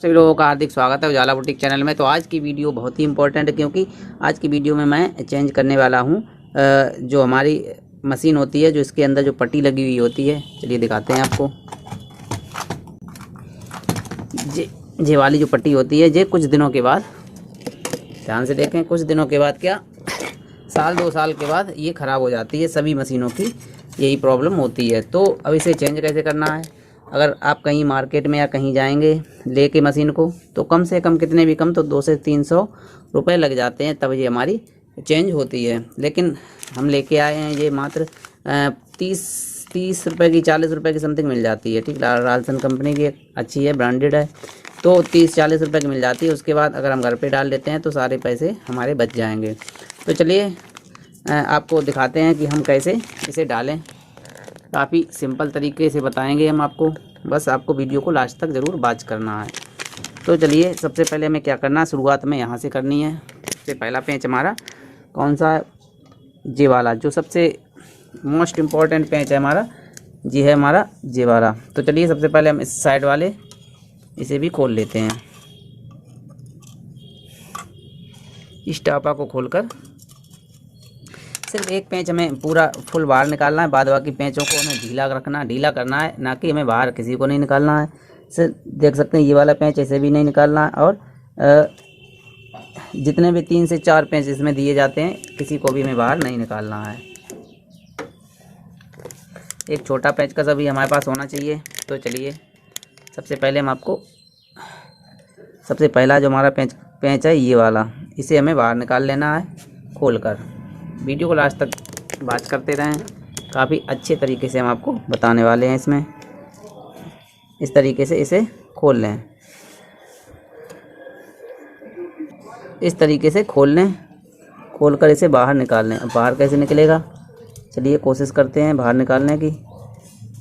सभी लोगों का हार्दिक स्वागत है उजाला बुटीक चैनल में। तो आज की वीडियो बहुत ही इंपॉर्टेंट है क्योंकि आज की वीडियो में मैं चेंज करने वाला हूं जो हमारी मशीन होती है, जो इसके अंदर जो पट्टी लगी हुई होती है। चलिए दिखाते हैं आपको। ये वाली जो पट्टी होती है, ये कुछ दिनों के बाद, ध्यान से देखें, कुछ दिनों के बाद क्या, साल 2 साल के बाद ये ख़राब हो जाती है। सभी मशीनों की यही प्रॉब्लम होती है। तो अब इसे चेंज कैसे करना है? अगर आप कहीं मार्केट में या कहीं जाएंगे लेके मशीन को, तो कम से कम, कितने भी कम, तो 200 से 300 रुपये लग जाते हैं, तब ये हमारी चेंज होती है। लेकिन हम लेके आए हैं ये मात्र 30 रुपये की, 40 रुपये की समथिंग मिल जाती है। ठीक, रालसन कंपनी की अच्छी है, ब्रांडेड है, तो 30-40 रुपये की मिल जाती है। उसके बाद अगर हम घर पे डाल लेते हैं तो सारे पैसे हमारे बच जाएंगे। तो चलिए आपको दिखाते हैं कि हम कैसे इसे डालें। काफ़ी सिंपल तरीके से बताएंगे हम आपको, बस आपको वीडियो को लास्ट तक ज़रूर वॉच करना है। तो चलिए, सबसे पहले हमें क्या करना है, शुरुआत में यहाँ से करनी है। सबसे पहला पेंच हमारा कौन सा है? ये वाला, जो सबसे मोस्ट इम्पॉर्टेंट पेंच है हमारा, जी है हमारा ये वाला। तो चलिए, सबसे पहले हम इस साइड वाले इसे भी खोल लेते हैं। इस टापा को खोलकर सिर्फ एक पेंच हमें पूरा फुल बाहर निकालना है। बाद बाकी पेंचों को हमें ढीला करना है, ना कि हमें बाहर किसी को नहीं निकालना है। सिर्फ देख सकते हैं ये वाला पेंच ऐसे भी नहीं निकालना है, और जितने भी 3 से 4 पेंच इसमें दिए जाते हैं, किसी को भी हमें बाहर नहीं निकालना है। एक छोटा पेंच का सभी हमारे पास होना चाहिए। तो चलिए, सबसे पहले हम आपको, सबसे पहला जो हमारा पेंच है ये वाला, इसे हमें बाहर निकाल लेना है खोलकर। वीडियो को लास्ट तक वॉच करते रहें, काफ़ी अच्छे तरीके से हम आपको बताने वाले हैं इसमें। इस तरीके से इसे खोल लें, इस तरीके से खोल लें, खोलकर इसे बाहर निकाल लें। अब बाहर कैसे निकलेगा, चलिए कोशिश करते हैं बाहर निकालने की।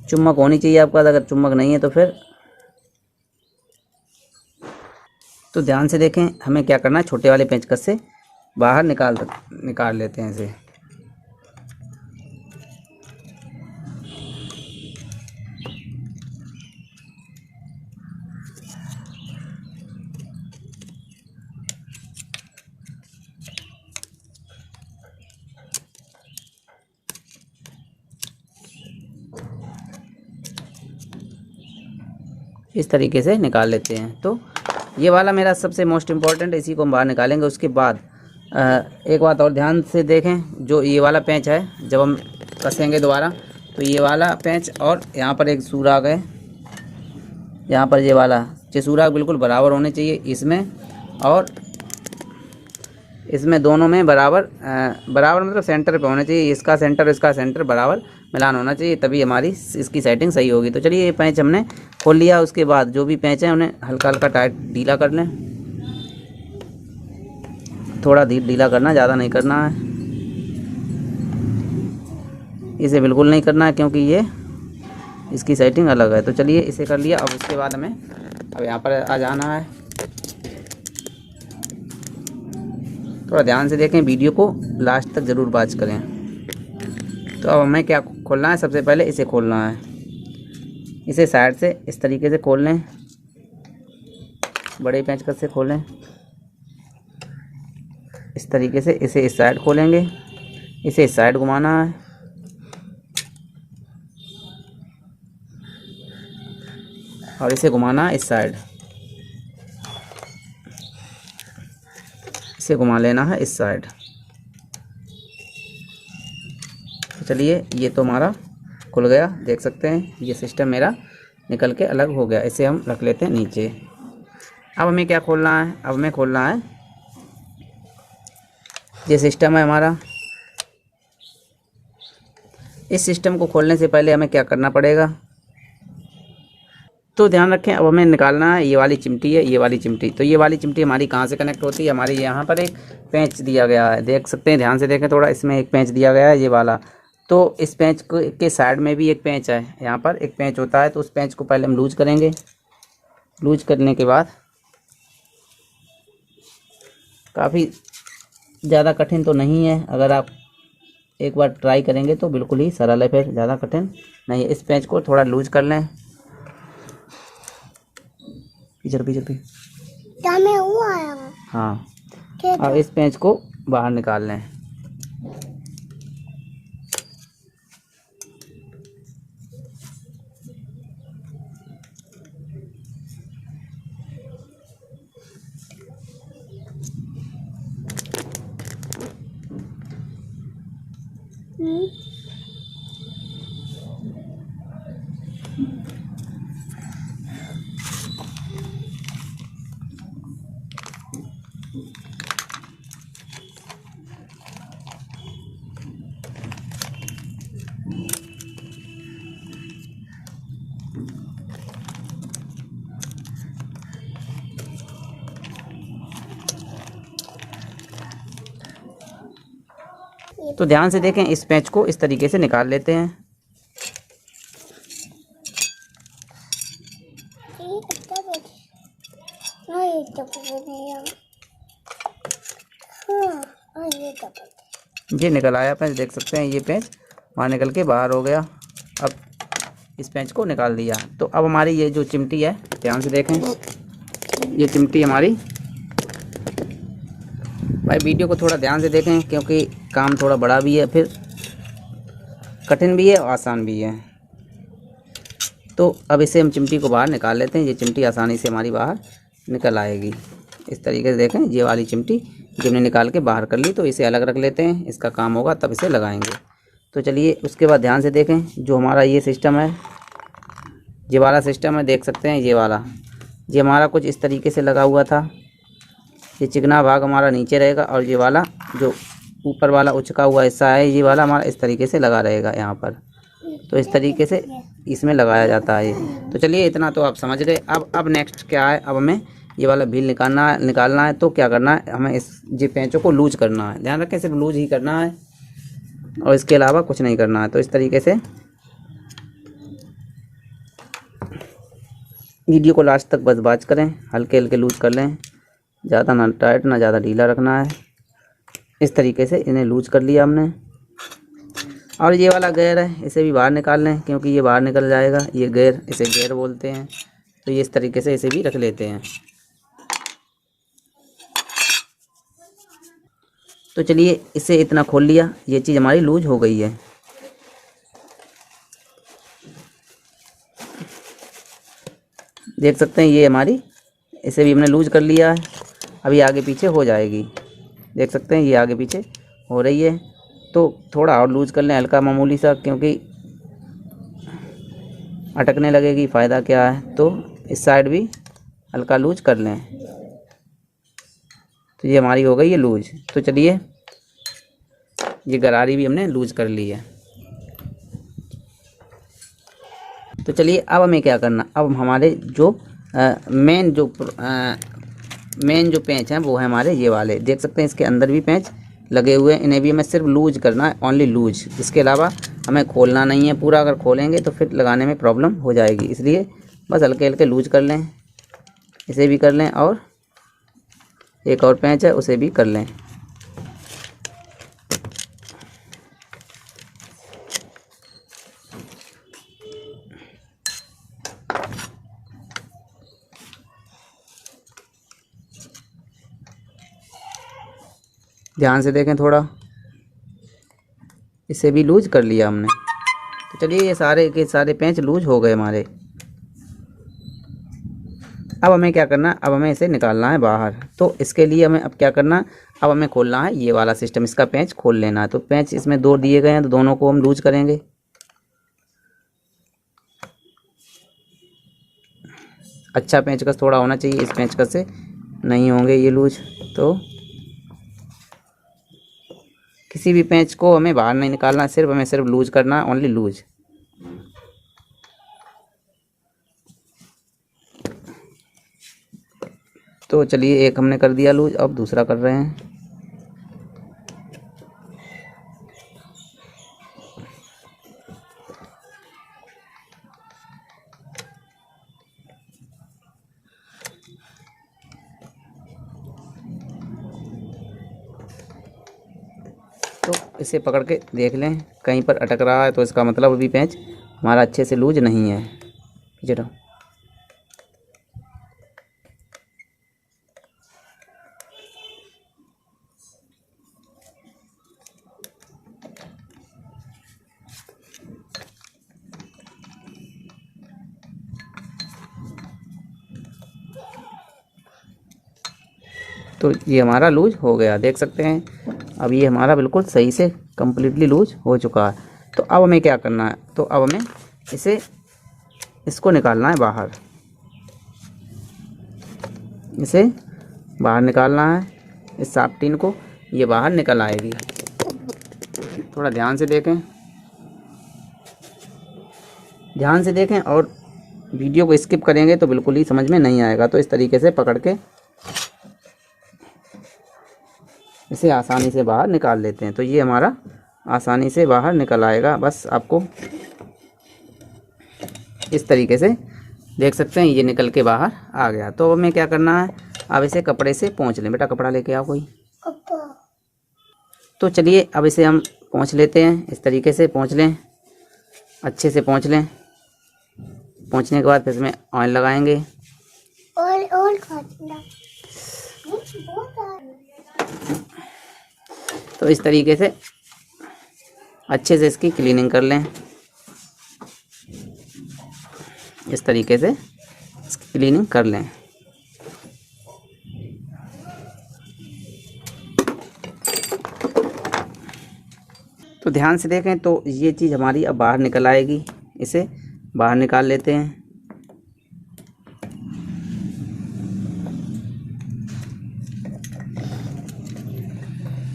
चुम्बक होनी चाहिए आपके पास, अगर चुम्बक नहीं है तो फिर, तो ध्यान से देखें, हमें क्या करना है, छोटे वाले पेंचकस से बाहर निकाल लेते हैं इसे। इस तरीके से निकाल लेते हैं। तो ये वाला मेरा सबसे मोस्ट इम्पॉर्टेंट, इसी को हम बाहर निकालेंगे। उसके बाद एक बात और ध्यान से देखें, जो ये वाला पेंच है, जब हम कसेंगे दोबारा, तो ये वाला पेंच और यहाँ पर एक सुराग है, यहाँ पर ये वाला, ये सुराग बिल्कुल बराबर होने चाहिए इसमें, और इसमें दोनों में बराबर मतलब सेंटर पे होना चाहिए। इसका सेंटर बराबर मिलान होना चाहिए, तभी हमारी इसकी सेटिंग सही होगी। तो चलिए, ये पेंच हमने खोल लिया। उसके बाद जो भी पेंच है उन्हें हल्का हल्का टाइट ढीला कर लें। थोड़ा ढीला करना, ज़्यादा नहीं करना है, इसे बिल्कुल नहीं करना है, क्योंकि ये इसकी सेटिंग अलग है। तो चलिए, इसे कर लिया। अब उसके बाद हमें अब यहाँ पर आ जाना है। थोड़ा ध्यान से देखें, वीडियो को लास्ट तक ज़रूर वॉच करें। तो अब हमें क्या खोलना है, सबसे पहले इसे खोलना है। इसे साइड से इस तरीके से खोल लें, बड़े पेंचकस से खोलें। इस तरीके से इसे इस साइड खोलेंगे, इसे इस साइड घुमाना है, और इसे घुमाना है इस साइड, इसे घुमा लेना है इस साइड। तो चलिए, ये तो हमारा खुल गया, देख सकते हैं ये सिस्टम मेरा निकल के अलग हो गया। इसे हम रख लेते हैं नीचे। अब हमें क्या खोलना है, अब हमें खोलना है, ये सिस्टम है हमारा। इस सिस्टम को खोलने से पहले हमें क्या करना पड़ेगा, तो ध्यान रखें, अब हमें निकालना है ये वाली चिमटी है, ये वाली चिमटी। तो ये वाली चिमटी हमारी कहाँ से कनेक्ट होती है, हमारी यहाँ पर एक पेंच दिया गया है, देख सकते हैं, ध्यान से देखें थोड़ा, इसमें एक पेंच दिया गया है ये वाला। तो इस पेंच के साइड में भी एक पेंच है, यहाँ पर एक पेंच होता है। तो उस पेंच को पहले हम लूज करेंगे। लूज करने के बाद, काफ़ी ज़्यादा कठिन तो नहीं है, अगर आप एक बार ट्राई करेंगे तो बिल्कुल ही सरल है, फिर ज़्यादा कठिन नहीं है। इस पेंच को थोड़ा लूज कर लें। पीछे पीछे पीछे। क्या मैं वो आया हूँ? हाँ, क्या अब इस पेंच को बाहर निकाल लें। तो ध्यान से देखें, इस पेंच को इस तरीके से निकाल लेते हैं। ये निकल आया पेंच, देख सकते हैं ये पेंच वहाँ निकल के बाहर हो गया। अब इस पेंच को निकाल दिया। तो अब हमारी ये जो चिमटी है, ध्यान से देखें, ये चिमटी हमारी, भाई वीडियो को थोड़ा ध्यान से देखें क्योंकि काम थोड़ा बड़ा भी है, फिर कठिन भी है और आसान भी है। तो अब इसे हम चिमटी को बाहर निकाल लेते हैं। ये चिमटी आसानी से हमारी बाहर निकल आएगी। इस तरीके से देखें, ये वाली चिमटी जो हमने निकाल के बाहर कर ली, तो इसे अलग रख लेते हैं, इसका काम होगा तब इसे लगाएंगे। तो चलिए उसके बाद ध्यान से देखें, जो हमारा ये सिस्टम है, ये वाला सिस्टम है, देख सकते हैं ये वाला, ये हमारा कुछ इस तरीके से लगा हुआ था। ये चिकना भाग हमारा नीचे रहेगा और ये वाला जो ऊपर वाला उचका हुआ हिस्सा है, ये वाला हमारा इस तरीके से लगा रहेगा यहाँ पर। तो इस तरीके से इसमें लगाया जाता है ये। तो चलिए इतना तो आप समझ गए। अब नेक्स्ट क्या है, अब हमें ये वाला भील निकालना है। तो क्या करना है, हमें इस ये पेंचों को लूज करना है। ध्यान रखें, सिर्फ लूज ही करना है और इसके अलावा कुछ नहीं करना है। तो इस तरीके से वीडियो को लास्ट तक बस बात करें, हल्के हल्के लूज कर लें, ज़्यादा ना टाइट ना ज़्यादा ढीला रखना है। इस तरीके से इन्हें लूज कर लिया हमने। और ये वाला गेयर है, इसे भी बाहर निकाल लें क्योंकि ये बाहर निकल जाएगा। ये गेयर, इसे गेयर बोलते हैं। तो ये इस तरीके से इसे भी रख लेते हैं। तो चलिए इसे इतना खोल लिया, ये चीज़ हमारी लूज हो गई है। देख सकते हैं ये हमारी, इसे भी हमने लूज कर लिया है। अभी आगे पीछे हो जाएगी, देख सकते हैं ये आगे पीछे हो रही है। तो थोड़ा और लूज कर लें, हल्का मामूली सा, क्योंकि अटकने लगेगी, फ़ायदा क्या है। तो इस साइड भी हल्का लूज कर लें। तो ये हमारी हो गई है लूज। तो चलिए ये गरारी भी हमने लूज कर ली है। तो चलिए अब हमें क्या करना, अब हमारे जो मेन जो पेंच हैं वो है हमारे ये वाले। देख सकते हैं इसके अंदर भी पेंच लगे हुए हैं, इन्हें भी हमें सिर्फ लूज करना है, ओनली लूज। इसके अलावा हमें खोलना नहीं है पूरा, अगर खोलेंगे तो फिर लगाने में प्रॉब्लम हो जाएगी। इसलिए बस हल्के हल्के लूज कर लें, इसे भी कर लें और एक और पेंच है उसे भी कर लें। ध्यान से देखें थोड़ा, इसे भी लूज कर लिया हमने। तो चलिए ये सारे के सारे पेंच लूज हो गए हमारे। अब हमें क्या करना, अब हमें इसे निकालना है बाहर। तो इसके लिए हमें अब क्या करना, अब हमें खोलना है ये वाला सिस्टम, इसका पेंच खोल लेना है। तो पेंच इसमें दो दिए गए हैं, तो दोनों को हम लूज करेंगे। अच्छा पेंचकस थोड़ा होना चाहिए, इस पेंचकस से नहीं होंगे ये लूज। तो किसी भी पेंच को हमें बाहर नहीं निकालना, हमें सिर्फ लूज करना है, ओनली लूज। तो चलिए एक हमने कर दिया लूज, अब दूसरा कर रहे हैं। तो इसे पकड़ के देख लें, कहीं पर अटक रहा है तो इसका मतलब अभी पेंच हमारा अच्छे से लूज नहीं है। तो ये हमारा लूज हो गया, देख सकते हैं। अब ये हमारा बिल्कुल सही से कम्प्लीटली लूज हो चुका है। तो अब हमें क्या करना है, तो अब हमें इसको निकालना है बाहर, इसे बाहर निकालना है। इस शाफ्टीन को ये बाहर निकल आएगी। थोड़ा ध्यान से देखें, ध्यान से देखें, और वीडियो को स्किप करेंगे तो बिल्कुल ही समझ में नहीं आएगा। तो इस तरीके से पकड़ के इसे आसानी से बाहर निकाल लेते हैं। तो ये हमारा आसानी से बाहर निकल आएगा। बस आपको इस तरीके से देख सकते हैं, ये निकल के बाहर आ गया। तो हमें क्या करना है, अब इसे कपड़े से पोंछ लें। बेटा कपड़ा लेके आओ कोई। तो चलिए अब इसे हम पोंछ लेते हैं। इस तरीके से पोंछ लें, अच्छे से पोंछ लें। पोंछने के बाद फिर इसमें ऑयल लगाएंगे। और तो इस तरीके से अच्छे से इसकी क्लीनिंग कर लें। इस तरीके से इसकी क्लीनिंग कर लें। तो ध्यान से देखें, तो ये चीज़ हमारी अब बाहर निकल आएगी। इसे बाहर निकाल लेते हैं।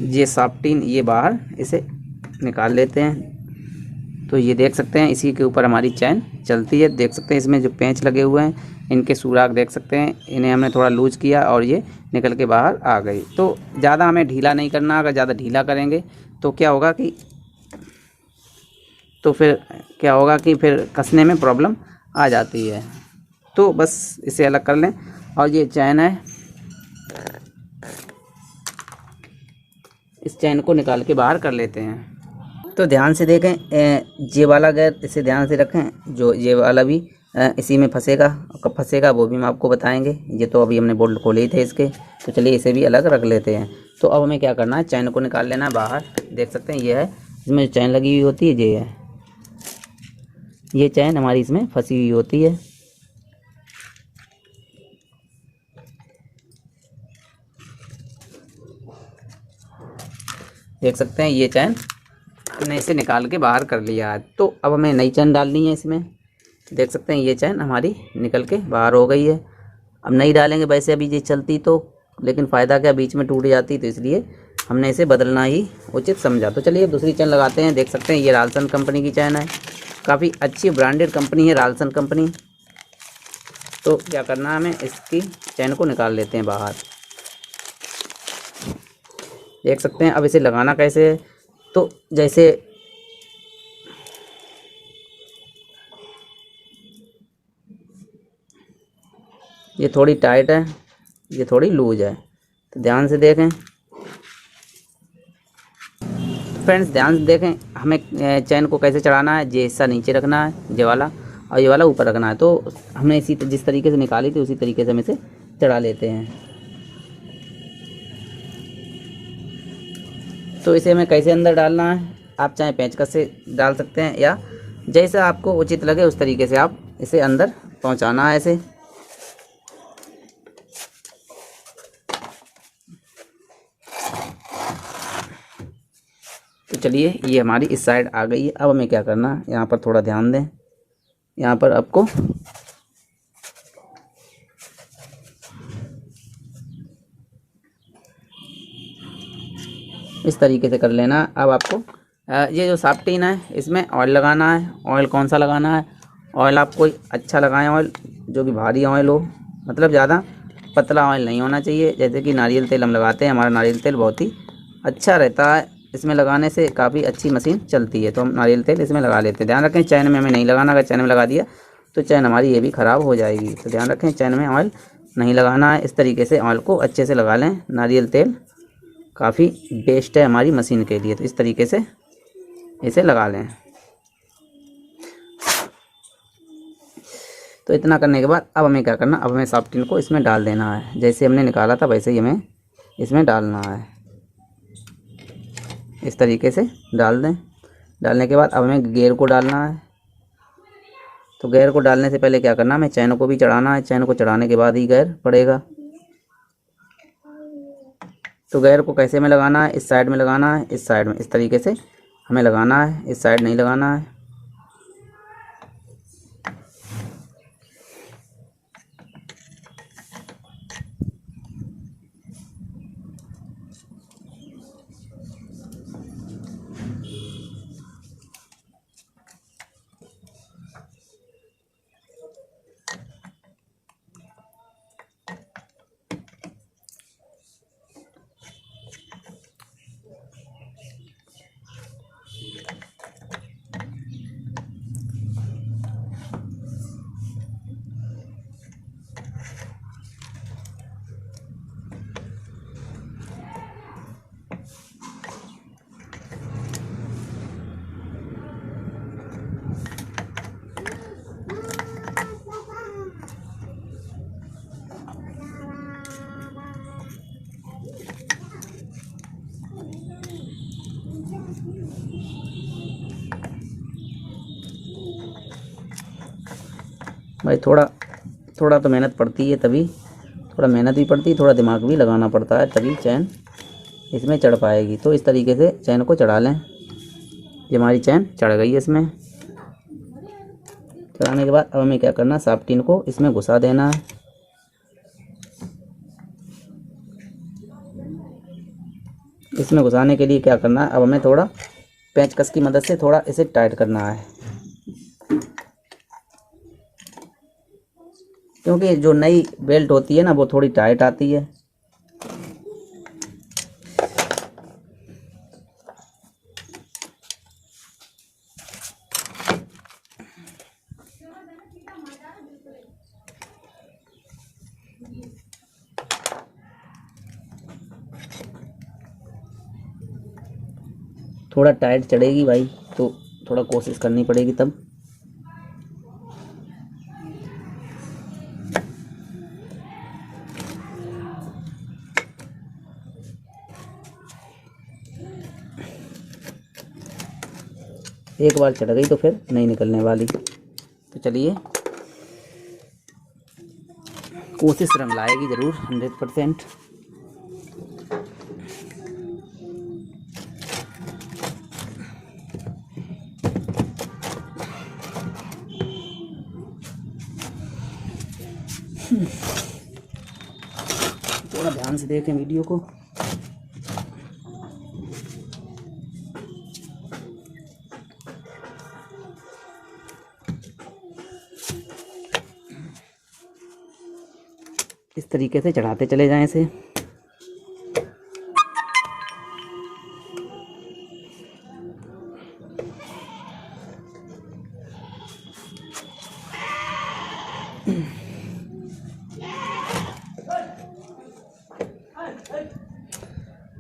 ये शाफ्टीन ये बाहर इसे निकाल लेते हैं। तो ये देख सकते हैं, इसी के ऊपर हमारी चैन चलती है। देख सकते हैं इसमें जो पेंच लगे हुए हैं, इनके सुराग देख सकते हैं। इन्हें हमने थोड़ा लूज किया और ये निकल के बाहर आ गई। तो ज़्यादा हमें ढीला नहीं करना। अगर ज़्यादा ढीला करेंगे तो क्या होगा कि फिर कसने में प्रॉब्लम आ जाती है। तो बस इसे अलग कर लें। और ये चैन है, इस चैन को निकाल के बाहर कर लेते हैं। तो ध्यान से देखें, ये वाला गेयर इसे ध्यान से रखें। जो ये वाला भी इसी में फंसेगा, कब फंसेगा वो भी हम आपको बताएंगे। ये तो अभी हमने बोल्ट खोले ही थे इसके। तो चलिए इसे भी अलग रख लेते हैं। तो अब हमें क्या करना है, चैन को निकाल लेना है बाहर। देख सकते हैं ये है, इसमें जो चैन लगी हुई होती है ये है। ये चैन हमारी इसमें फंसी हुई होती है। देख सकते हैं ये चैन हमने इसे निकाल के बाहर कर लिया है। तो अब हमें नई चैन डालनी है इसमें। देख सकते हैं ये चैन हमारी निकल के बाहर हो गई है। अब नहीं डालेंगे वैसे अभी ये चलती तो, लेकिन फ़ायदा क्या, बीच में टूट जाती। तो इसलिए हमने इसे बदलना ही उचित समझा। तो चलिए दूसरी चैन लगाते हैं। देख सकते हैं ये राल्सन कंपनी की चैन है। काफ़ी अच्छी ब्रांडेड कंपनी है राल्सन कंपनी। तो क्या करना है, हमें इसकी चैन को निकाल लेते हैं बाहर। देख सकते हैं अब इसे लगाना कैसे है। तो जैसे ये थोड़ी टाइट है, ये थोड़ी लूज है। तो ध्यान से देखें फ्रेंड्स, ध्यान से देखें हमें चैन को कैसे चढ़ाना है। ये हिस्सा नीचे रखना है, ये वाला, और ये वाला ऊपर रखना है। तो हमने इसी जिस तरीके से निकाली थी उसी तरीके से हम इसे चढ़ा लेते हैं। तो इसे हमें कैसे अंदर डालना है, आप चाहे पेंचकस से डाल सकते हैं या जैसा आपको उचित लगे उस तरीके से आप इसे अंदर पहुंचाना है ऐसे। तो चलिए ये हमारी इस साइड आ गई है। अब हमें क्या करना है, यहाँ पर थोड़ा ध्यान दें। यहाँ पर आपको इस तरीके से कर लेना। अब आपको ये जो शाफ्टीन है इसमें ऑयल लगाना है। ऑयल कौन सा लगाना है, ऑयल आप कोई अच्छा लगाएं, ऑयल जो कि भारी ऑयल हो, मतलब ज़्यादा पतला ऑयल नहीं होना चाहिए। जैसे कि नारियल तेल हम लगाते हैं, हमारा नारियल तेल बहुत ही अच्छा रहता है। इसमें लगाने से काफ़ी अच्छी मशीन चलती है। तो हम नारियल तेल इसमें लगा लेते हैं। ध्यान रखें चैन में हमें नहीं लगाना। अगर चैन में लगा दिया तो चैन हमारी ये भी ख़राब हो जाएगी। तो ध्यान रखें चैन में ऑयल नहीं लगाना है। इस तरीके से ऑयल को अच्छे से लगा लें। नारियल तेल काफ़ी बेस्ट है हमारी मशीन के लिए। तो इस तरीके से इसे लगा लें। तो इतना करने के बाद अब हमें क्या करना, अब हमें शाफ्टीन को इसमें डाल देना है। जैसे हमने निकाला था वैसे ही हमें इसमें डालना है। इस तरीके से डाल दें। डालने के बाद अब हमें गियर को डालना है। तो गियर को डालने से पहले क्या करना, हमें चैन को भी चढ़ाना है। चैन को चढ़ाने के बाद ही गियर पड़ेगा। तो गेयर को कैसे में लगाना है, इस साइड में लगाना है, इस साइड में, इस तरीके से हमें लगाना है, इस साइड नहीं लगाना है। भाई थोड़ा तो मेहनत पड़ती है, तभी थोड़ा मेहनत भी पड़ती है, थोड़ा दिमाग भी लगाना पड़ता है, तभी चैन इसमें चढ़ पाएगी। तो इस तरीके से चैन को चढ़ा लें। ये हमारी चैन चढ़ गई है इसमें। चढ़ाने के बाद अब हमें क्या करना है, साफ्टिन को इसमें घुसा देना है। इसमें घुसाने के लिए क्या करना है, अब हमें थोड़ा पेंचकस की मदद से थोड़ा इसे टाइट करना है, क्योंकि जो नई बेल्ट होती है ना वो थोड़ी टाइट आती है। थोड़ा टाइट चढ़ेगी भाई, तो थोड़ा कोशिश करनी पड़ेगी तब। एक बार चढ़ गई तो फिर नहीं निकलने वाली। तो चलिए, कोशिश रंग लाएगी ज़रूर 100%। थोड़ा ध्यान से देखें वीडियो को। इस तरीके से चढ़ाते चले जाएं इसे।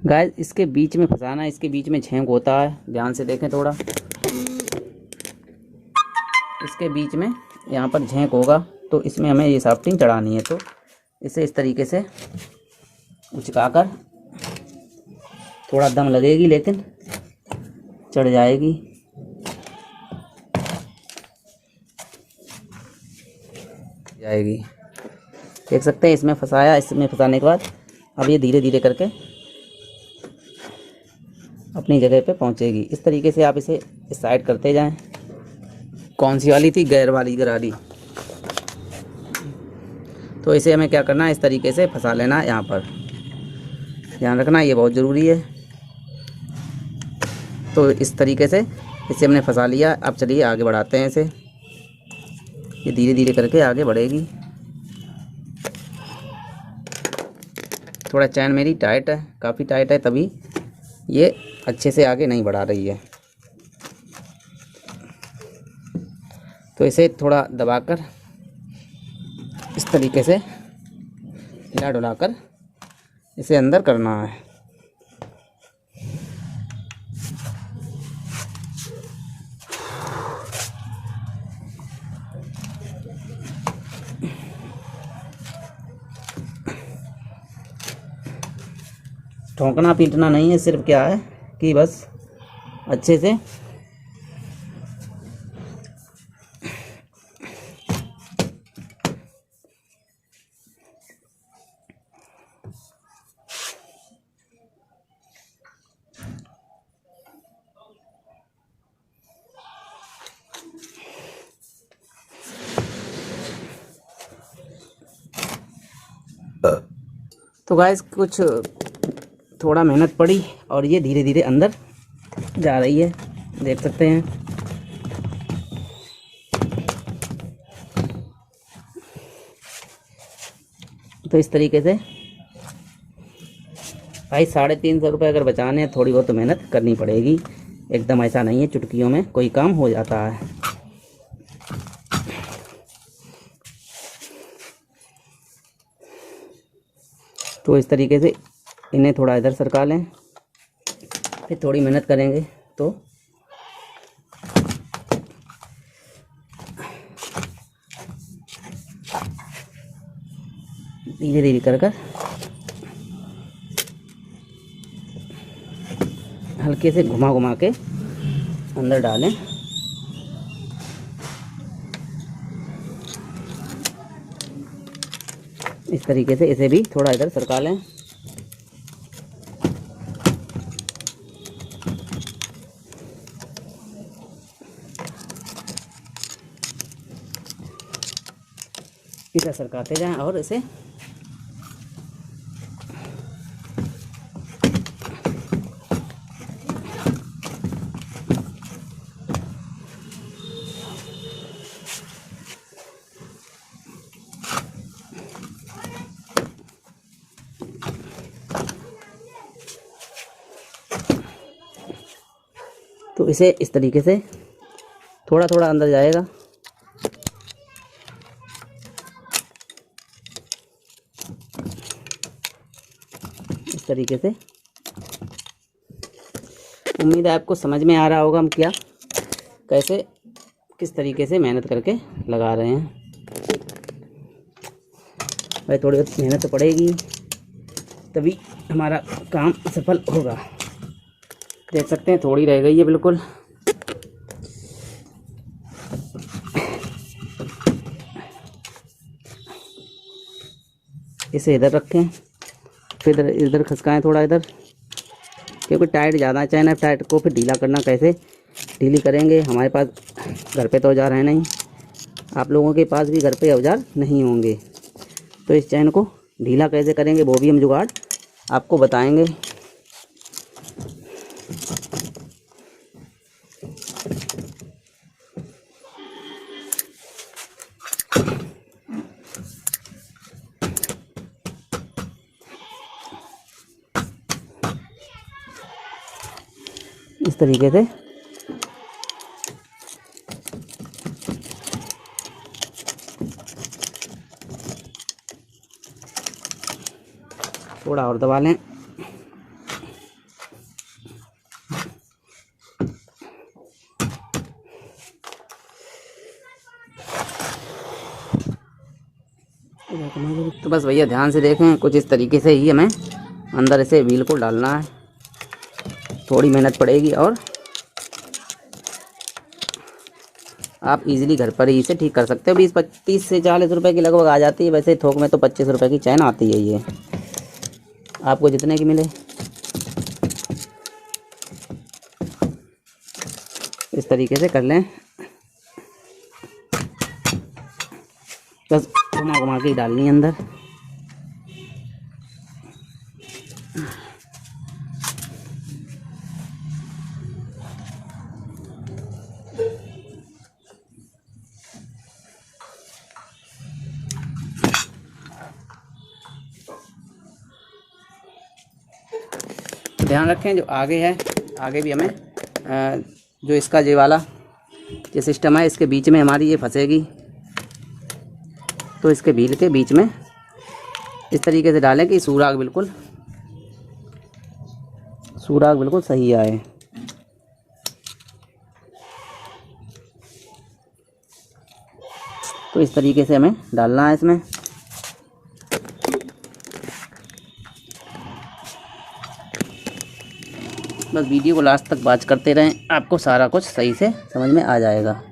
गाइस, इसके बीच में फंसाना है, इसके बीच में छेंक होता है, ध्यान से देखें थोड़ा। इसके बीच में यहाँ पर झेंक होगा, तो इसमें हमें ये साफ्टिंग चढ़ानी है। तो इसे इस तरीके से उचकाकर, थोड़ा दम लगेगी लेकिन चढ़ जाएगी। देख सकते हैं इसमें फंसाया। इसमें फंसाने के बाद अब ये धीरे धीरे करके अपनी जगह पे पहुंचेगी। इस तरीके से आप इसे इस साइड करते जाएं। कौन सी वाली थी, गैर वाली गरारी। तो इसे हमें क्या करना है, इस तरीके से फंसा लेना है। यहाँ पर ध्यान रखना, ये बहुत ज़रूरी है। तो इस तरीके से इसे हमने फंसा लिया। अब चलिए आगे बढ़ाते हैं इसे। ये धीरे धीरे करके आगे बढ़ेगी। थोड़ा चैन मेरी टाइट है, काफ़ी टाइट है, तभी ये अच्छे से आगे नहीं बढ़ा रही है। तो इसे थोड़ा दबाकर इस तरीके से हिला डुलाकर इसे अंदर करना है। ठोकना पीटना नहीं है, सिर्फ क्या है कि बस अच्छे से तो गाइस कुछ थोड़ा मेहनत पड़ी और ये धीरे धीरे अंदर जा रही है, देख सकते हैं। तो इस तरीके से भाई 350 रुपये अगर बचाने हैं, थोड़ी बहुत तो मेहनत करनी पड़ेगी। एकदम ऐसा नहीं है चुटकियों में कोई काम हो जाता है। तो इस तरीके से इन्हें थोड़ा इधर सरका लें, फिर थोड़ी मेहनत करेंगे तो धीरे धीरे कर कर हल्के से घुमा घुमा के अंदर डालें। इस तरीके से इसे भी थोड़ा इधर सरका लें। इसे सरकाते जाएं और इसे तो इसे इस तरीके से थोड़ा थोड़ा अंदर जाएगा। इस तरीके से उम्मीद है आपको समझ में आ रहा होगा हम क्या कैसे किस तरीके से मेहनत करके लगा रहे हैं। भाई थोड़ी बहुत मेहनत तो पड़ेगी, तभी हमारा काम सफल होगा। देख सकते हैं थोड़ी रह गई है बिल्कुल। इसे इधर रखें, फिर इधर खसकाएं थोड़ा इधर, क्योंकि टाइट ज़्यादा है। चाहे टाइट को फिर ढीला करना, कैसे ढीली करेंगे? हमारे पास घर पे तो औजार है नहीं, आप लोगों के पास भी घर पे औजार नहीं होंगे। तो इस चैन को ढीला कैसे करेंगे वो भी हम जुगाड़ आपको बताएंगे। इस तरीके से थोड़ा और दबा लें। तो बस भैया ध्यान से देखें, कुछ इस तरीके से ही हमें अंदर इसे व्हील को डालना है। थोड़ी मेहनत पड़ेगी और आप इजीली घर पर ही इसे ठीक कर सकते हो। 20-25 से 40 रुपए की लगभग आ जाती है। वैसे थोक में तो 25 रुपए की चैन आती है। ये आपको जितने की मिले इस तरीके से कर लें। बस घुमा घुमा के डालनी है अंदर। ध्यान रखें जो आगे है, आगे भी हमें जो इसका ये वाला ये सिस्टम है, इसके बीच में हमारी ये फंसेगी। तो इसके व्हील के बीच में इस तरीके से डालें कि सुराग बिल्कुल सही आए। तो इस तरीके से हमें डालना है इसमें। बस वीडियो को लास्ट तक वॉच करते रहें, आपको सारा कुछ सही से समझ में आ जाएगा।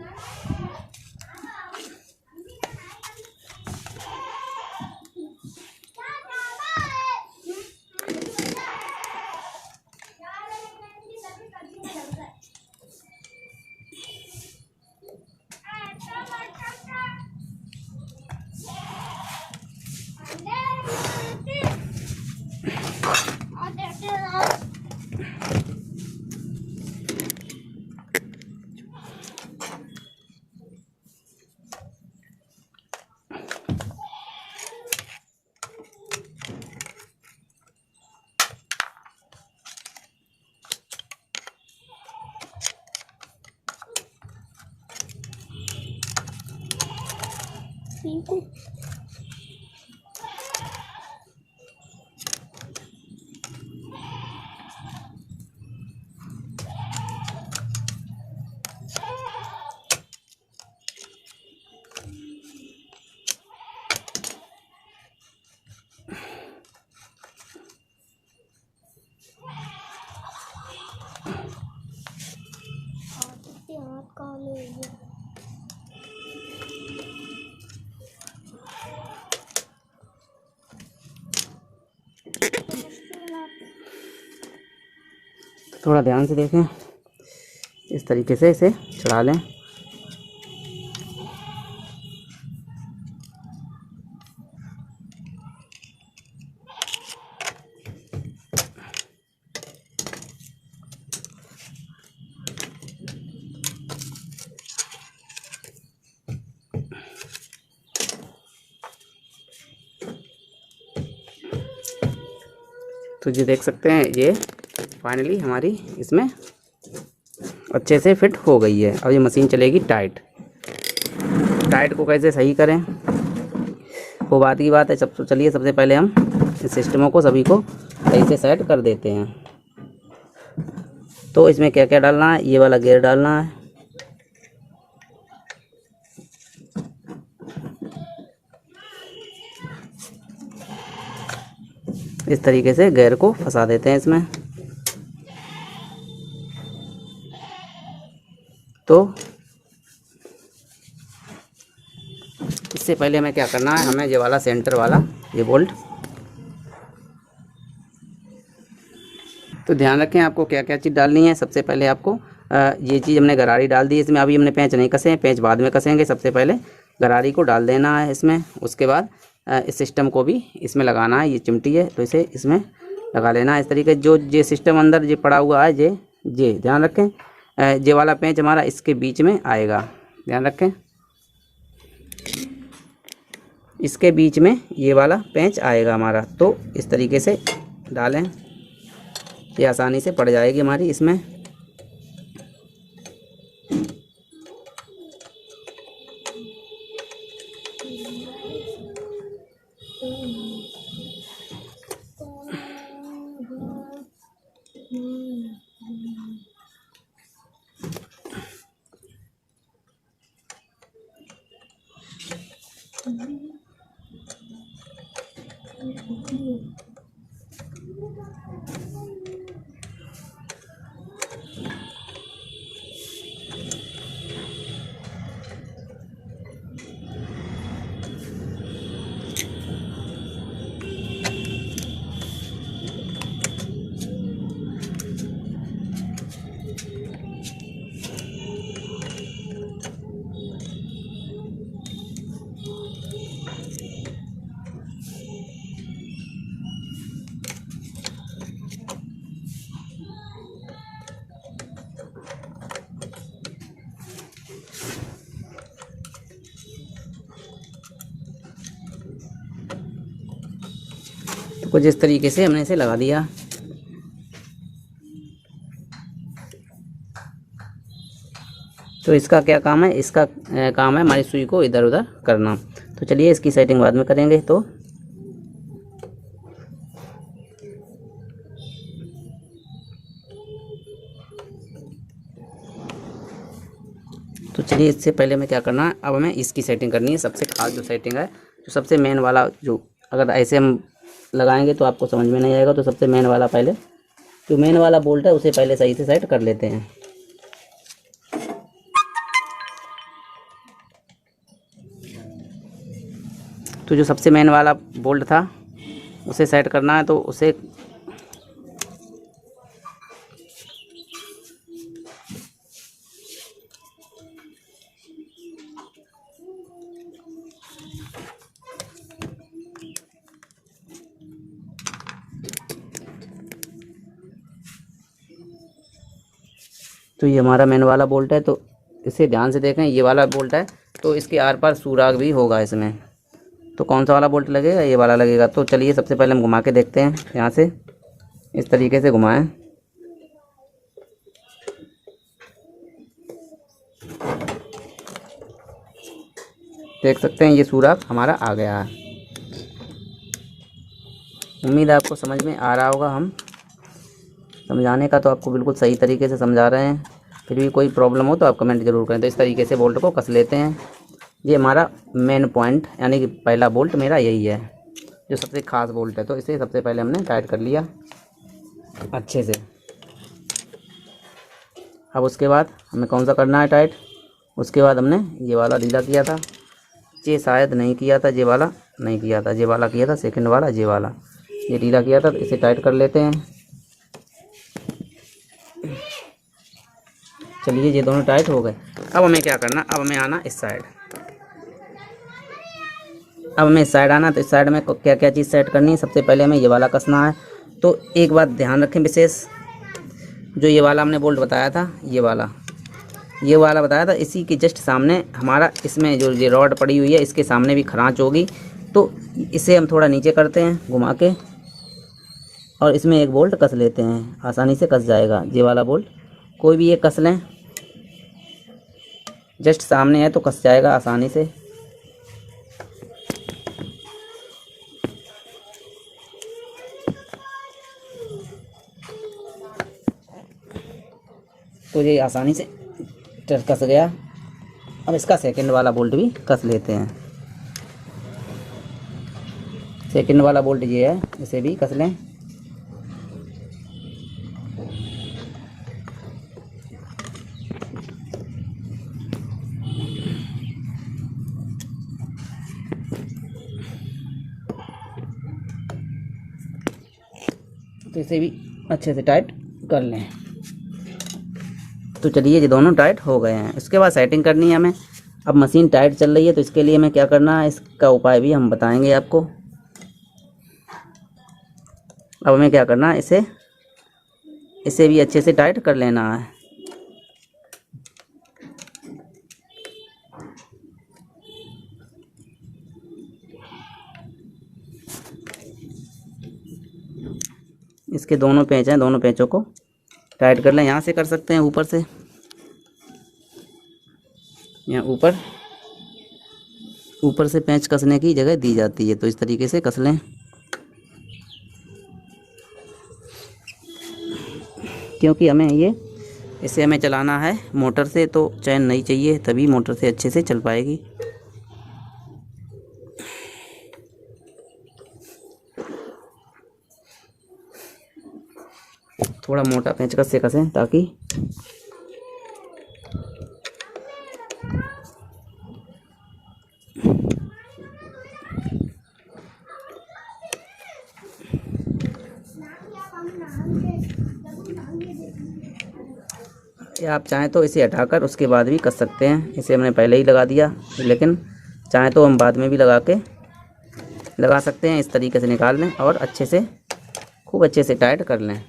हाथ काले हो गए। थोड़ा ध्यान से देखें, इस तरीके से इसे चढ़ा लें। तो ये देख सकते हैं, ये फाइनली हमारी इसमें अच्छे से फिट हो गई है। अब ये मशीन चलेगी टाइट। टाइट को कैसे सही करें वो बात की बात है। चलिए सबसे पहले हम इस सिस्टमों को सभी को सही से सेट कर देते हैं। तो इसमें क्या क्या डालना है, ये वाला गियर डालना है, इस तरीके से गियर को फंसा देते हैं इसमें। तो इससे पहले हमें क्या करना है, हमें ये वाला सेंटर वाला ये बोल्ट, तो ध्यान रखें आपको क्या क्या चीज़ डालनी है। सबसे पहले आपको ये चीज़ हमने गरारी डाल दी इसमें। अभी हमने पेंच नहीं कसे हैं, पेंच बाद में कसेंगे। सबसे पहले गरारी को डाल देना है इसमें। उसके बाद इस सिस्टम को भी इसमें लगाना है। ये चिमटी है तो इसे इसमें लगा लेना है इस तरीके। जो ये सिस्टम अंदर ये पड़ा हुआ है, ये ध्यान रखें, ये वाला पेंच हमारा इसके बीच में आएगा। ध्यान रखें, इसके बीच में ये वाला पेंच आएगा हमारा। तो इस तरीके से डालें, ये आसानी से पड़ जाएगी हमारी इसमें। कुछ इस तरीके से हमने इसे लगा दिया। तो इसका क्या काम है, इसका काम है हमारी सुई को इधर उधर करना। तो चलिए इसकी सेटिंग बाद में करेंगे। तो चलिए इससे पहले हमें क्या करना है, अब हमें इसकी सेटिंग करनी है। सबसे खास जो सेटिंग है, जो सबसे मेन वाला, जो अगर ऐसे हम लगाएंगे तो आपको समझ में नहीं आएगा। तो सबसे मेन वाला, पहले जो मेन वाला बोल्ट है उसे पहले सही से सेट कर लेते हैं। तो जो सबसे मेन वाला बोल्ट था उसे सेट करना है। तो उसे तो ये हमारा मेन वाला बोल्ट है। तो इसे ध्यान से देखें, ये वाला बोल्ट है तो इसके आर पार सुराग भी होगा इसमें। तो कौन सा वाला बोल्ट लगेगा, ये वाला लगेगा। तो चलिए सबसे पहले हम घुमा के देखते हैं। यहाँ से इस तरीके से घुमाएं। देख सकते हैं ये सुराख हमारा आ गया है। उम्मीद है आपको समझ में आ रहा होगा। हम समझाने का तो आपको बिल्कुल सही तरीके से समझा रहे हैं, फिर भी कोई प्रॉब्लम हो तो आप कमेंट ज़रूर करें। तो इस तरीके से बोल्ट को कस लेते हैं। ये हमारा मेन पॉइंट यानी कि पहला बोल्ट मेरा यही है जो सबसे ख़ास बोल्ट है। तो इसे सबसे पहले हमने टाइट कर लिया अच्छे से। अब उसके बाद हमें कौन सा करना है टाइट, उसके बाद हमने ये वाला ढीला किया था, ये शायद नहीं किया था, ये वाला नहीं किया था, ये वाला किया था सेकंड वाला, ये वाला ये ढीला किया था। तो इसे टाइट कर लेते हैं। चलिए ये दोनों टाइट हो गए। अब हमें क्या करना, अब हमें आना इस साइड। अब हमें इस साइड आना, तो इस साइड में क्या क्या चीज़ सेट करनी है। सबसे पहले हमें ये वाला कसना है। तो एक बात ध्यान रखें विशेष, जो ये वाला हमने बोल्ट बताया था, ये वाला बताया था, इसी के जस्ट सामने हमारा इसमें जो ये रॉड पड़ी हुई है इसके सामने भी खरांच होगी। तो इसे हम थोड़ा नीचे करते हैं घुमा के और इसमें एक बोल्ट कस लेते हैं। आसानी से कस जाएगा ये वाला बोल्ट, कोई भी एक कस लें, जस्ट सामने है तो कस जाएगा आसानी से। तो ये आसानी से कस गया। अब इसका सेकंड वाला बोल्ट भी कस लेते हैं। सेकंड वाला बोल्ट ये है, इसे भी कस लें। तो इसे भी अच्छे से टाइट कर लें। तो चलिए ये दोनों टाइट हो गए हैं। उसके बाद सेटिंग करनी है हमें। अब मशीन टाइट चल रही है तो इसके लिए हमें क्या करना है, इसका उपाय भी हम बताएंगे आपको। अब हमें क्या करना है, इसे भी अच्छे से टाइट कर लेना है। इसके दोनों पेंच हैं, दोनों पेंचों को टाइट कर लें। यहाँ से कर सकते हैं, ऊपर से, यहाँ ऊपर से पेंच कसने की जगह दी जाती है। तो इस तरीके से कस लें, क्योंकि इसे हमें चलाना है मोटर से, तो चैन नहीं चाहिए, तभी मोटर से अच्छे से चल पाएगी। थोड़ा मोटा पेंचकस से कसें ताकि आप चाहें तो इसे हटाकर उसके बाद भी कस सकते हैं। इसे हमने पहले ही लगा दिया, लेकिन चाहें तो हम बाद में भी लगा सकते हैं। इस तरीके से निकाल लें और अच्छे से खूब अच्छे से टाइट कर लें।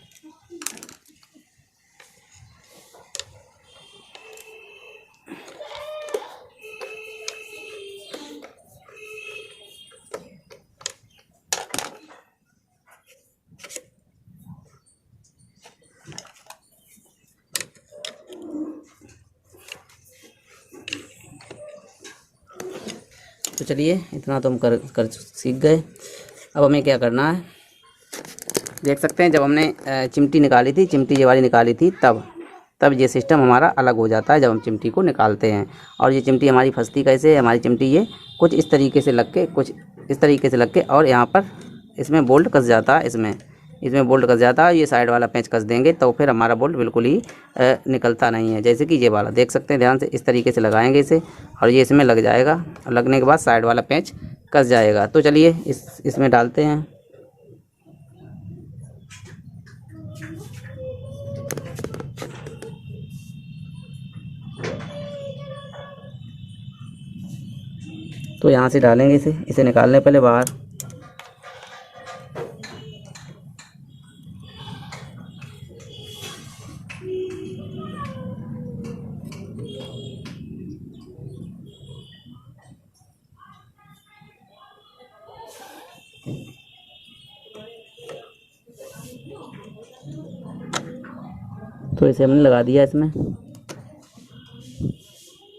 तो चलिए इतना तो हम कर सीख गए। अब हमें क्या करना है, देख सकते हैं जब हमने चिमटी निकाली थी, चिमटी ये वाली निकाली थी, तब ये सिस्टम हमारा अलग हो जाता है जब हम चिमटी को निकालते हैं। और ये चिमटी हमारी फंसती कैसे है, हमारी चिमटी ये कुछ इस तरीके से लग के और यहाँ पर इसमें बोल्ट कस जाता है। इसमें बोल्ट कस जाता है। ये साइड वाला पेंच कस देंगे तो फिर हमारा बोल्ट बिल्कुल ही निकलता नहीं है। जैसे कि ये वाला देख सकते हैं, ध्यान से इस तरीके से लगाएंगे इसे और ये इसमें लग जाएगा। और लगने के बाद साइड वाला पेंच कस जाएगा। तो चलिए इसमें डालते हैं। तो यहाँ से डालेंगे इसे निकालने पहले बाहर। तो इसे हमने लगा दिया इसमें।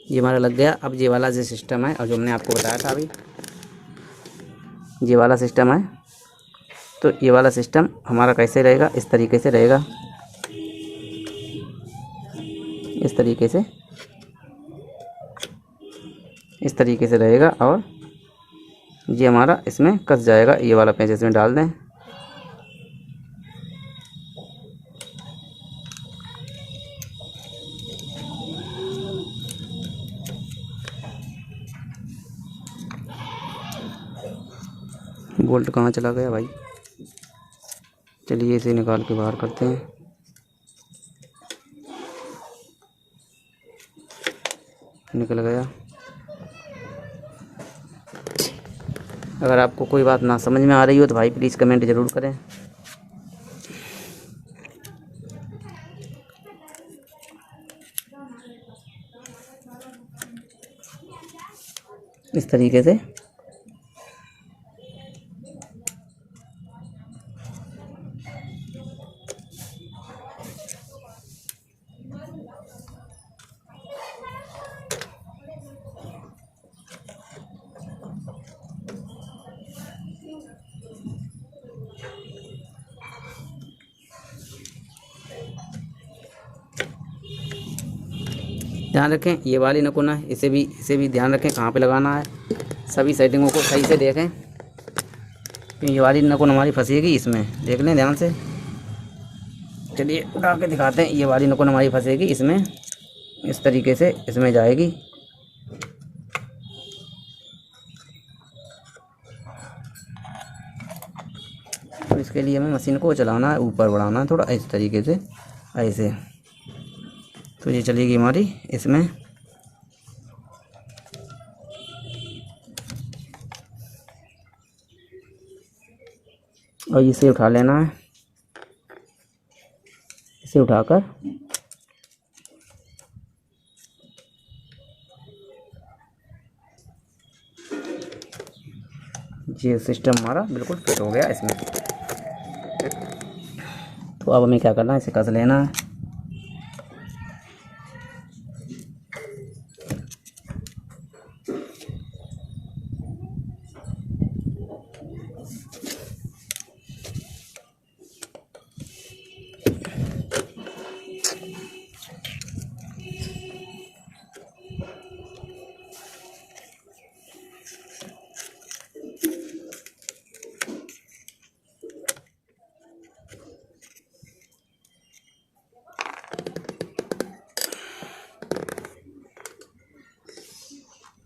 ये हमारा लग गया। अब ये वाला जो सिस्टम है और जो हमने आपको बताया था अभी, ये वाला सिस्टम है, तो ये वाला सिस्टम हमारा कैसे रहेगा, इस तरीके से रहेगा, इस तरीके से, इस तरीके से रहेगा। और ये हमारा इसमें कस जाएगा। ये वाला पेंच इसमें डाल दें, बोल्ट कहाँ चला गया भाई। चलिए इसे निकाल के बाहर करते हैं। निकल गया। अगर आपको कोई बात ना समझ में आ रही हो तो भाई प्लीज़ कमेंट ज़रूर करें। इस तरीके से ध्यान रखें। ये वाली नकुना है, इसे भी ध्यान रखें कहाँ पे लगाना है। सभी सेटिंगों को सही से देखें, क्योंकि ये वाली नकुन हमारी फंसेगी इसमें, देख लें ध्यान से। चलिए उठा के दिखाते हैं। ये वाली नकुन हमारी फंसेगी इसमें, इस तरीके से इसमें जाएगी। तो इसके लिए हमें मशीन को चलाना है, ऊपर बढ़ाना है थोड़ा, इस तरीके से ऐसे। तो ये चलेगी हमारी इसमें। और इसे उठा लेना है, इसे उठाकर ये सिस्टम हमारा बिल्कुल फिट हो गया इसमें। तो अब हमें क्या करना है, इसे कस लेना है।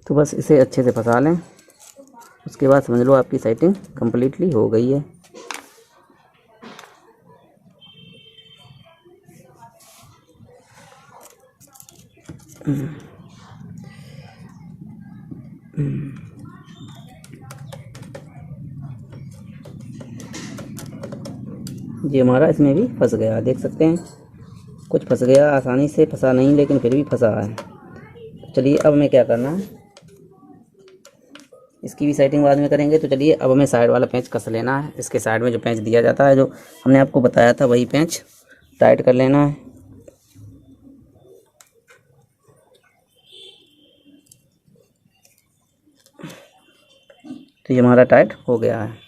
तो बस इसे अच्छे से फंसा लें, उसके बाद समझ लो आपकी सेटिंग कम्प्लीटली हो गई है। ये हमारा इसमें भी फंस गया, देख सकते हैं कुछ फंस गया, आसानी से फंसा नहीं लेकिन फिर भी फंसा है। चलिए अब हमें क्या करना है, इसकी भी सेटिंग बाद में करेंगे। तो चलिए अब हमें साइड वाला पेंच कस लेना है। इसके साइड में जो पेंच दिया जाता है, जो हमने आपको बताया था, वही पेंच टाइट कर लेना है। तो ये हमारा टाइट हो गया है।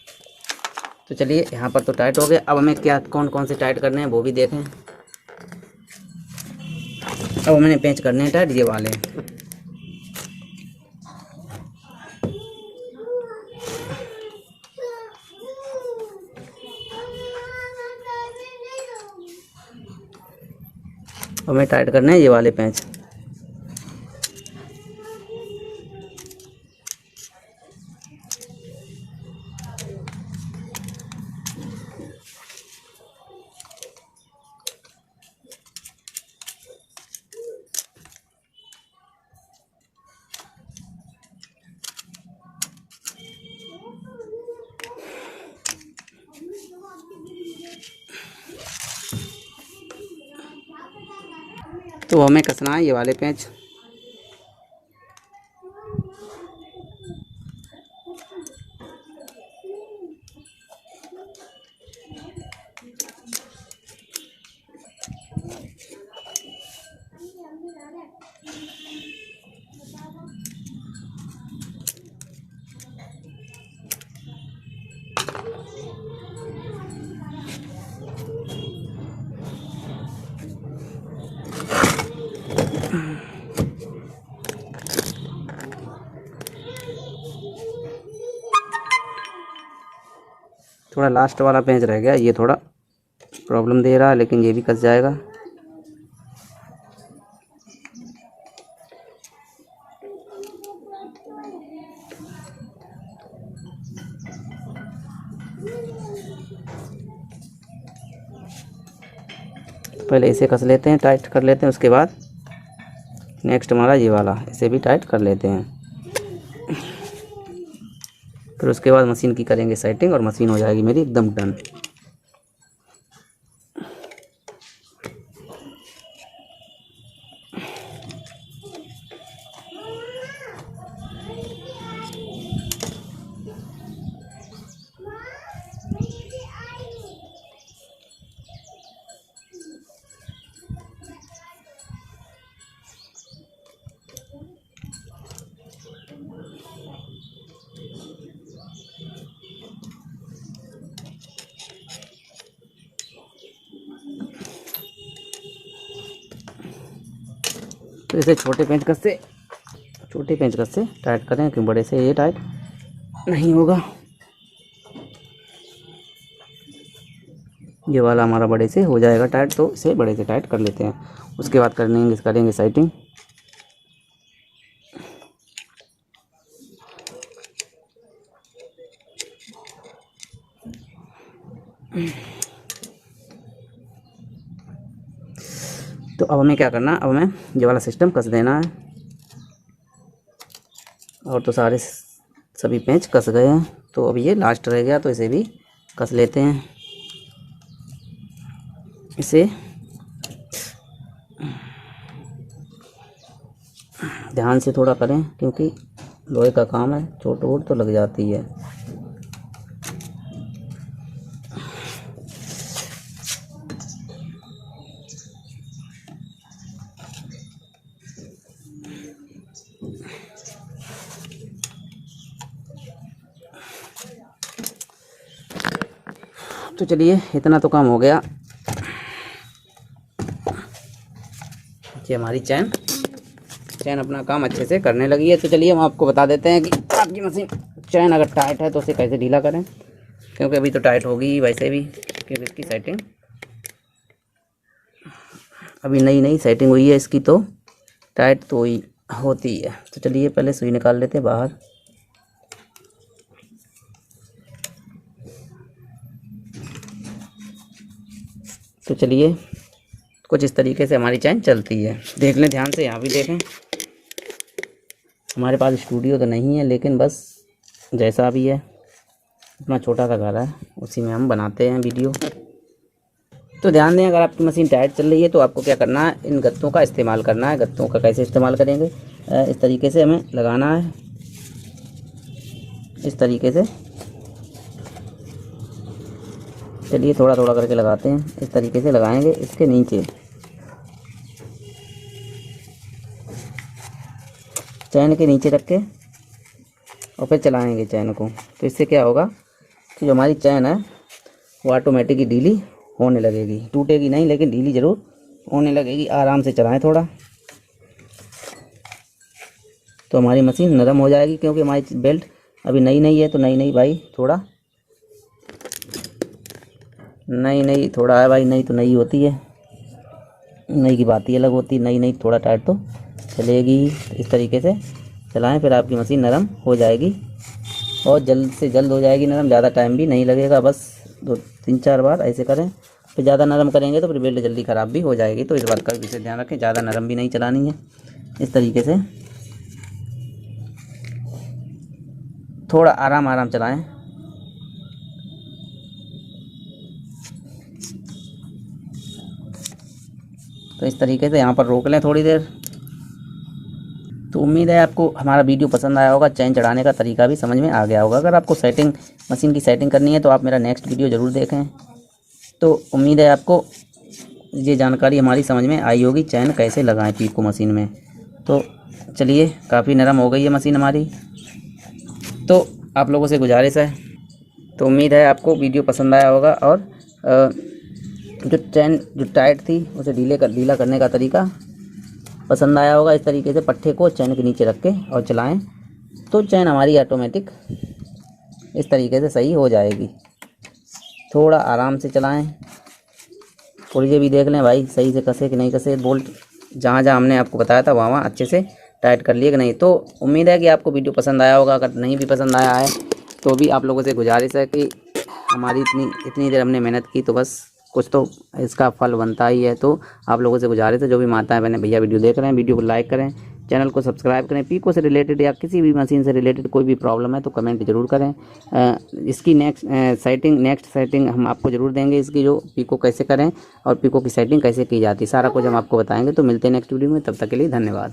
तो चलिए यहाँ पर तो टाइट हो गया। अब हमें क्या कौन कौन से टाइट करने हैं वो भी देखें। अब हमें पेंच करने हैं टाइट ये वाले। हमें टाइट करने हैं ये वाले पेंच। तो हमें कसना है ये वाले पेंच। थोड़ा लास्ट वाला पेंच रह गया, ये थोड़ा प्रॉब्लम दे रहा है, लेकिन ये भी कस जाएगा। पहले इसे कस लेते हैं, टाइट कर लेते हैं, उसके बाद नेक्स्ट हमारा ये वाला, इसे भी टाइट कर लेते हैं। फिर उसके बाद मशीन की करेंगे सेटिंग और मशीन हो जाएगी मेरी एकदम डन। तो इसे छोटे पेंचकस से टाइट करें, क्योंकि बड़े से ये टाइट नहीं होगा। ये वाला हमारा बड़े से हो जाएगा टाइट, तो इसे बड़े से टाइट कर लेते हैं। उसके बाद करेंगे सेटिंग। तो अब हमें क्या करना है, अब हमें ये वाला सिस्टम कस देना है। और तो सभी पेंच कस गए हैं, तो अब ये लास्ट रह गया, तो इसे भी कस लेते हैं। इसे ध्यान से थोड़ा करें, क्योंकि लोहे का काम है, चोट वोट तो लग जाती है। तो चलिए, इतना तो काम हो गया। ये हमारी चैन अपना काम अच्छे से करने लगी है। तो चलिए हम आपको बता देते हैं कि आपकी मशीन चैन अगर टाइट है तो उसे कैसे ढीला करें, क्योंकि अभी तो टाइट होगी वैसे भी, क्योंकि इसकी सेटिंग अभी नई सेटिंग हुई है इसकी, तो टाइट तो ही होती है। तो चलिए पहले सुई निकाल लेते हैं बाहर। तो चलिए, कुछ इस तरीके से हमारी चैन चलती है। देख लें ध्यान से, यहाँ भी देखें। हमारे पास स्टूडियो तो नहीं है, लेकिन बस जैसा भी है, अपना छोटा सा घर है, उसी में हम बनाते हैं वीडियो। तो ध्यान दें, अगर आपकी मशीन टाइट चल रही है तो आपको क्या करना है, इन गत्तों का इस्तेमाल करना है। गत्तों का कैसे इस्तेमाल करेंगे, इस तरीके से हमें लगाना है, इस तरीके से। चलिए थोड़ा थोड़ा करके लगाते हैं, इस तरीके से लगाएंगे इसके नीचे। चैन के नीचे रख के और फिर चलाएंगे चैन को। तो इससे क्या होगा कि जो हमारी चैन है वो ऑटोमेटिक ही ढीली होने लगेगी, टूटेगी नहीं लेकिन ढीली ज़रूर होने लगेगी। आराम से चलाएं थोड़ा, तो हमारी मशीन नरम हो जाएगी। क्योंकि हमारी बेल्ट अभी नई है, तो नई भाई थोड़ा नई थोड़ा है भाई, नई तो नई होती है, नई की बात ही अलग होती है। नई थोड़ा टाइट तो चलेगी। इस तरीके से चलाएं, फिर आपकी मशीन नरम हो जाएगी और जल्द से जल्द हो जाएगी नरम। ज़्यादा टाइम भी नहीं लगेगा, बस 2-3-4 बार ऐसे करें। फिर ज़्यादा नरम करेंगे तो फिर बेल्ट जल्दी ख़राब भी हो जाएगी। तो इस बात का विशेष ध्यान रखें, ज़्यादा नरम भी नहीं चलानी है। इस तरीके से थोड़ा आराम चलाएं। तो इस तरीके से यहाँ पर रोक लें थोड़ी देर। तो उम्मीद है आपको हमारा वीडियो पसंद आया होगा, चैन चढ़ाने का तरीका भी समझ में आ गया होगा। अगर आपको मशीन की सेटिंग करनी है तो आप मेरा नेक्स्ट वीडियो ज़रूर देखें। तो उम्मीद है आपको ये जानकारी हमारी समझ में आई होगी, चैन कैसे लगाएं पीको मशीन में। तो चलिए, काफ़ी नरम हो गई है मशीन हमारी। तो आप लोगों से गुजारिश है, तो उम्मीद है आपको वीडियो पसंद आया होगा और जो चैन जो टाइट थी उसे ढीला करने का तरीका पसंद आया होगा। इस तरीके से पट्टे को चैन के नीचे रख के और चलाएं तो चैन हमारी ऑटोमेटिक इस तरीके से सही हो जाएगी। थोड़ा आराम से चलाएं। पुर्जे भी देख लें भाई सही से कसे कि नहीं कसे, बोल्ट जहाँ जहाँ हमने आपको बताया था वहाँ वहाँ अच्छे से टाइट कर लिए कि नहीं। तो उम्मीद है कि आपको वीडियो पसंद आया होगा। अगर नहीं भी पसंद आया है तो भी आप लोगों से गुजारिश है कि हमारी इतनी देर हमने मेहनत की तो बस कुछ तो इसका फल बनता ही है। तो आप लोगों से गुजारिश है, जो भी माताएं बहनें भैया वीडियो देख रहे हैं, वीडियो को लाइक करें, चैनल को सब्सक्राइब करें। पीको से रिलेटेड या किसी भी मशीन से रिलेटेड कोई भी प्रॉब्लम है तो कमेंट जरूर करें। इसकी नेक्स्ट सेटिंग हम आपको ज़रूर देंगे, इसकी जो पीको कैसे करें और पीको की सेटिंग कैसे की जाती है, सारा कुछ हम आपको बताएंगे। तो मिलते हैं नेक्स्ट वीडियो में, तब तक के लिए धन्यवाद।